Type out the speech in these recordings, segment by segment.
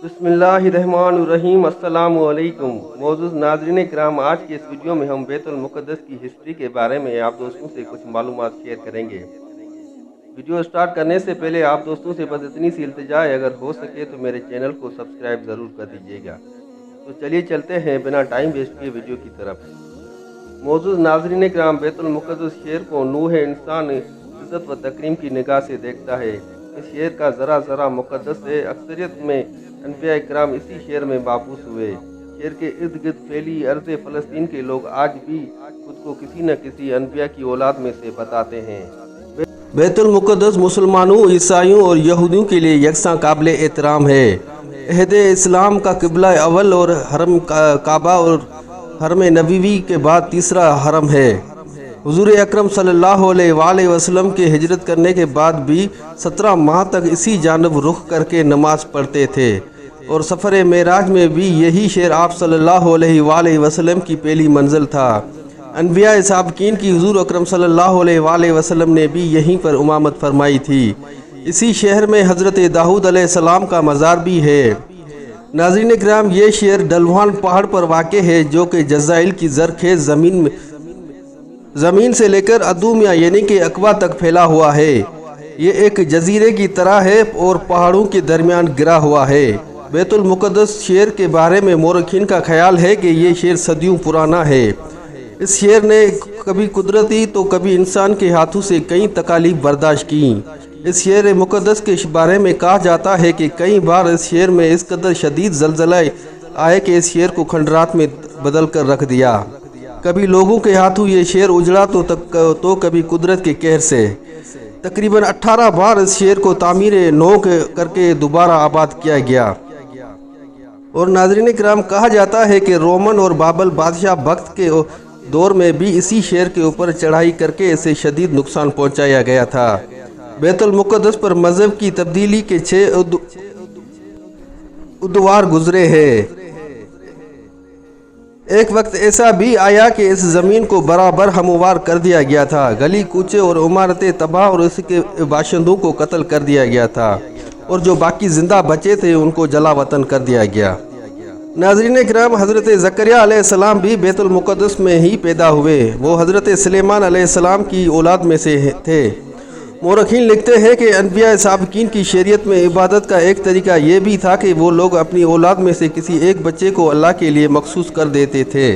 بسم اللہ الرحمن الرحیم۔ السلام علیکم معزز ناظرین کرام، آج کے اس ویڈیو میں ہم بیت المقدس کی ہسٹری کے بارے میں آپ دوستوں سے کچھ معلومات شیئر کریں گے۔ ویڈیو سٹارٹ کرنے سے پہلے آپ دوستوں سے بس اتنی سی التجا ہے، اگر ہو سکے تو میرے چینل کو سبسکرائب ضرور کر دیجیے گا۔ تو چلیے چلتے ہیں بنا ٹائم ویسٹ کیے ویڈیو کی طرف۔ معزز ناظرین کرام، بیت المقدس شہر کو نوح انسان عزت و تکریم کی نگاہ سے دیکھتا ہے۔ اس شہر کا ذرا ذرا مقدس ہے۔ اکثریت میں انبیاء کرام اسی شہر میں مبعوث ہوئے۔ شہر کے ارد گرد پھیلی ارض فلسطین کے لوگ آج بھی خود کو کسی نہ کسی انبیاء کی اولاد میں سے بتاتے ہیں۔ بیت المقدس مسلمانوں، عیسائیوں اور یہودیوں کے لیے یکساں قابل احترام ہے۔ عہد اسلام کا قبلہ اول اور حرم کعبہ اور حرم نبوی کے بعد تیسرا حرم ہے۔ حضور اکرم صلی اللہ علیہ وآلہ وسلم کے ہجرت کرنے کے بعد بھی 17 ماہ تک اسی جانب رخ کر کے نماز پڑھتے تھے، اور سفر معراج میں بھی یہی شہر آپ صلی اللہ علیہ وآلہ وسلم کی پہلی منزل تھا۔ انبیاء سابقین کی حضور اکرم صلی اللہ علیہ وآلہ وسلم نے بھی یہیں پر امامت فرمائی تھی۔ اسی شہر میں حضرت داؤد علیہ السلام کا مزار بھی ہے۔ ناظرین کرام، یہ شہر ڈلوان پہاڑ پر واقع ہے، جو کہ جزائر کی زرخیز زمین سے لے کر ادومیہ یعنی کہ اقوا تک پھیلا ہوا ہے۔ یہ ایک جزیرے کی طرح ہے اور پہاڑوں کے درمیان گرا ہوا ہے۔ بیت المقدس شہر کے بارے میں مورخین کا خیال ہے کہ یہ شہر صدیوں پرانا ہے۔ اس شہر نے کبھی قدرتی تو کبھی انسان کے ہاتھوں سے کئی تکالیف برداشت کیں۔ اس شہر مقدس کے بارے میں کہا جاتا ہے کہ کئی بار اس شہر میں اس قدر شدید زلزلہ آئے کہ اس شہر کو کھنڈرات میں بدل کر رکھ دیا۔ کبھی لوگوں کے ہاتھوں یہ شہر اجڑا تو کبھی قدرت کے قہر سے۔ تقریباً 18 بار اس شہر کو تعمیر نو کر کے دوبارہ آباد کیا گیا۔ اور ناظرین کرام، کہا جاتا ہے کہ رومن اور بابل بادشاہ وقت کے دور میں بھی اسی شہر کے اوپر چڑھائی کر کے اسے شدید نقصان پہنچایا گیا تھا۔ بیت المقدس پر مذہب کی تبدیلی کے 6 ادوار گزرے ہیں۔ ایک وقت ایسا بھی آیا کہ اس زمین کو برابر ہموار کر دیا گیا تھا، گلی کوچے اور عمارتیں تباہ اور اس کے باشندوں کو قتل کر دیا گیا تھا، اور جو باقی زندہ بچے تھے ان کو جلا وطن کر دیا گیا۔ ناظرین کرام، حضرت زکریا علیہ السلام بھی بیت المقدس میں ہی پیدا ہوئے۔ وہ حضرت سلیمان علیہ السلام کی اولاد میں سے تھے۔ مورخین لکھتے ہیں کہ انبیاء سابقین کی شریعت میں عبادت کا ایک طریقہ یہ بھی تھا کہ وہ لوگ اپنی اولاد میں سے کسی ایک بچے کو اللہ کے لیے مخصوص کر دیتے تھے،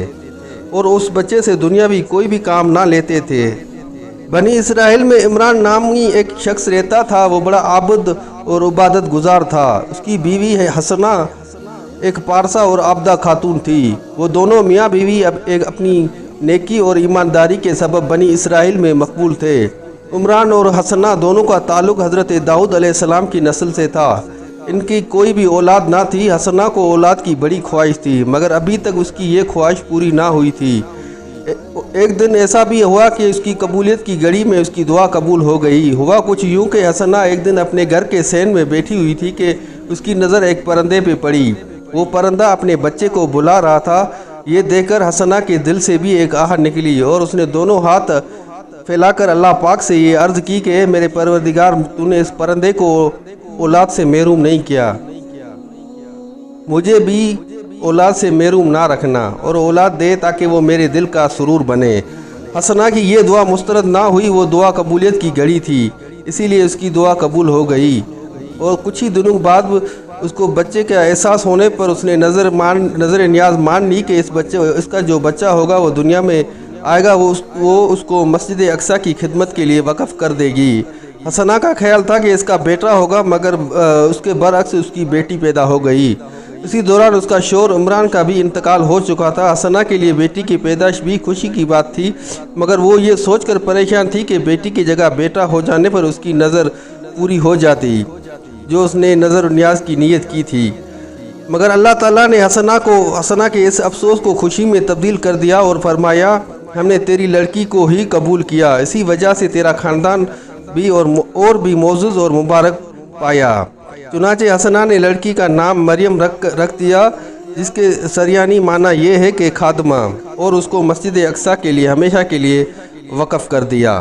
اور اس بچے سے دنیاوی کوئی بھی کام نہ لیتے تھے۔ بنی اسرائیل میں عمران نامی ایک شخص رہتا تھا۔ وہ بڑا عابد اور عبادت گزار تھا۔ اس کی بیوی حسنہ ایک پارسا اور عابدہ خاتون تھی۔ وہ دونوں میاں بیوی اپنی نیکی اور ایمانداری کے سبب بنی اسرائیل میں مقبول تھے۔ عمران اور حسنہ دونوں کا تعلق حضرت داؤد علیہ السلام کی نسل سے تھا۔ ان کی کوئی بھی اولاد نہ تھی۔ حسنہ کو اولاد کی بڑی خواہش تھی، مگر ابھی تک اس کی یہ خواہش پوری نہ ہوئی تھی۔ ایک دن ایسا بھی ہوا کہ اس کی قبولیت کی گھڑی میں اس کی دعا قبول ہو گئی۔ ہوا کچھ یوں کہ حسنہ ایک دن اپنے گھر کے صحن میں بیٹھی ہوئی تھی کہ اس کی نظر ایک پرندے پہ پڑی۔ وہ پرندہ اپنے بچے کو بلا رہا تھا۔ یہ دیکھ کر حسنہ کے دل سے بھی ایک آہ نکلی، اور اس نے دونوں ہاتھ پھیلا کر اللہ پاک سے یہ عرض کی کہ میرے پروردگار، تو نے اس پرندے کو اولاد سے محروم نہیں کیا، مجھے بھی اولاد سے محروم نہ رکھنا، اور اولاد دے تاکہ وہ میرے دل کا سرور بنے۔ حسنہ کی یہ دعا مسترد نہ ہوئی۔ وہ دعا قبولیت کی گھڑی تھی، اسی لیے اس کی دعا قبول ہو گئی، اور کچھ ہی دنوں بعد اس کو بچے کا احساس ہونے پر اس نے نظر نیاز مان لی کہ اس کا جو بچہ ہوگا وہ دنیا میں آئے گا، وہ اس کو مسجد اقصی کی خدمت کے لیے وقف کر دے گی۔ حسنہ کا خیال تھا کہ اس کا بیٹا ہوگا، مگر اس کے برعکس اس کی بیٹی پیدا ہو گئی۔ اسی دوران اس کا شوہر عمران کا بھی انتقال ہو چکا تھا۔ حسنہ کے لیے بیٹی کی پیدائش بھی خوشی کی بات تھی، مگر وہ یہ سوچ کر پریشان تھی کہ بیٹی کی جگہ بیٹا ہو جانے پر اس کی نظر پوری ہو جاتی، جو اس نے نظر نیاز کی نیت کی تھی۔ مگر اللہ تعالیٰ نے حسنہ کے اس افسوس کو خوشی میں تبدیل کر دیا اور فرمایا، ہم نے تیری لڑکی کو ہی قبول کیا، اسی وجہ سے تیرا خاندان بھی اور بھی معزز اور مبارک پایا۔ چنانچہ حسنہ نے لڑکی کا نام مریم رکھ دیا، جس کے سریانی معنی یہ ہے کہ خادمہ، اور اس کو مسجد اقصی کے لیے ہمیشہ کے لیے وقف کر دیا۔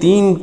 3